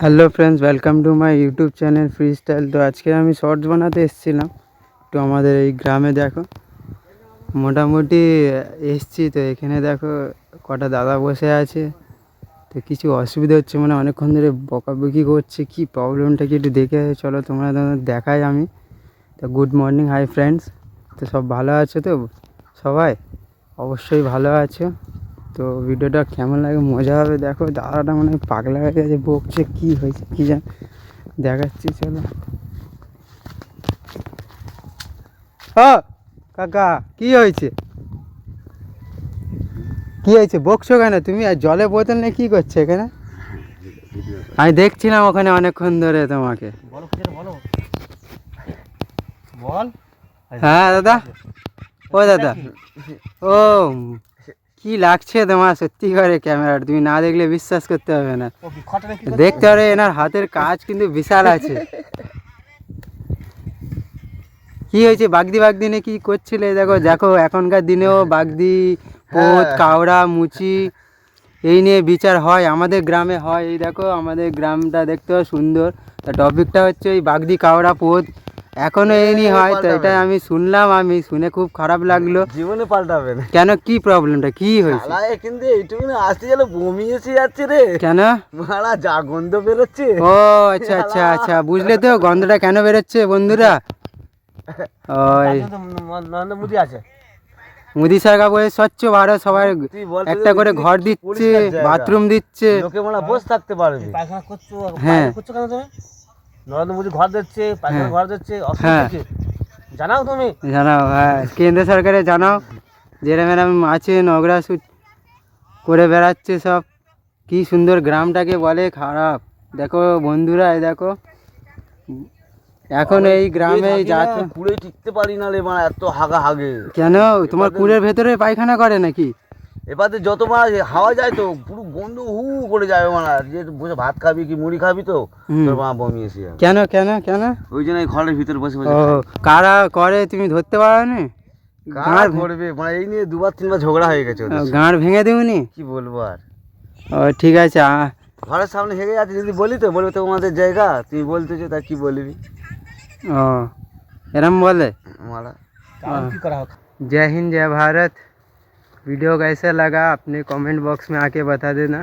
Hello friends, welcome to my YouTube channel free style. তো আজকে আমি শর্টস বানাতে এসেছিলাম একটু আমাদের এই গ্রামে। দেখো মোটামুটি এসছি, তো এখানে দেখো কটা দাদা বসে আছে। তো কিছু অসুবিধা হচ্ছে, মানে অনেকক্ষণ ধরে বকাবকি করছে। কি প্রবলেমটা কি একটু দেখে চলো তোমরা দেখাই আমি। তো গুড মর্নিং, হাই ফ্রেন্ডস। তো সব ভালো আছো তো সবাই? অবশ্যই ভালো আছো। তো ভিডিওটা কেমন লাগে মজা হবে। দেখো দাদাটা মানে পাগলা হয়ে গেছে, বকছে। কী হয়েছে কী জান, দেখাচ্ছি চলো। ও কাকা, কি হয়েছে? কি হয়েছে, বকছো কেন তুমি? আর জলে বোতল নিয়ে কী করছো এখানে? আমি দেখছিলাম ওখানে অনেকক্ষণ ধরে তোমাকে। বল। হ্যাঁ দাদা, ও দাদা, ও কি লাগছে তোমার সত্যি করে ক্যামেরা? তুমি না দেখলে বিশ্বাস করতে হবে না। দেখতে পারে এনার হাতের কাজ কিন্তু বিশাল আছে। কি হয়েছে, বাগদি বাগদি নিয়ে কি করছিলে? দেখো দেখো এখনকার দিনেও বাগদি, পোত, কাওড়া, মুচি এই নিয়ে বিচার হয়, আমাদের গ্রামে হয়। এই দেখো আমাদের গ্রামটা দেখতেও সুন্দর। তা টপিকটা হচ্ছে ওই বাগদি, কাওড়া, পোত এখনো এই নিয়ে হয়। তো এটা আমি শুনলাম, আমি শুনে খুব খারাপ লাগলো। জীবনে পাল্টাবে না। কেন, কি প্রবলেমটা কি হয়েছে? কিন্তু এইটুকু আসতে গেলে বমি এসে যাচ্ছে রে। কেন? মারা যা গন্ধ বেরোচ্ছে। ও আচ্ছা আচ্ছা আচ্ছা, বুঝলে তো গন্ধটা কেন বেরোচ্ছে বন্ধুরা? ওই মুদি আছে। মোদি সরকার বলে স্বচ্ছ ভারত, সবাই একটা করে ঘর দিচ্ছে, বাথরুম দিচ্ছে। লোকে মারা বসে থাকতে পারবে। পায়খানা করছো, হ্যাঁ করছো কেন তুমি? নরেন্দ্র মোদি ঘর দিচ্ছে, পায়খানা ঘর দিচ্ছে, হ্যাঁ জানাও তুমি? জানাও, হ্যাঁ কেন্দ্র সরকারে জানাও। যেরম এরম আছে নোংরা করে বেড়াচ্ছে সব। কি সুন্দর গ্রামটাকে বলে খারাপ। দেখো বন্ধুরা, এই দেখো এখন এই গ্রামে যাতে কুড়ে টিকতে পারি না রে মারা, এত হাগা হাগে। কেন, তোমার কুড়ের ভেতরে পায়খানা করে নাকি? এবারে যত মারা হাওয়া যায় তো পুরো গন্ধ হু করে যাবে মারা। যে বসে ভাত খাবি কি মুড়ি খাবি তো তোর মা বমি এসে যাবে। কেন কেন কেন? ওই জন্য এই ঘরের ভিতরে বসে বসে ও কারা করে তুমি ধরতে পারো না? গাঁড় করবে মানে এই নিয়ে দুবার তিনবার ঝগড়া হয়ে গেছে ওদের। গাঁড় ভেঙে দেবনি? কি বলবো আর। ও ঠিক আছে। ঘরের সামনে হেগে যাচ্ছে, যদি বলি তো বলবে তো আমাদের জায়গা, তুমি বলতেছো তা কি বলবি? ओ एरम बोले मारा की करा। जय हिंद, जय भारत। वीडियो कैसा लगा अपने कमेंट बॉक्स में आके बता देना।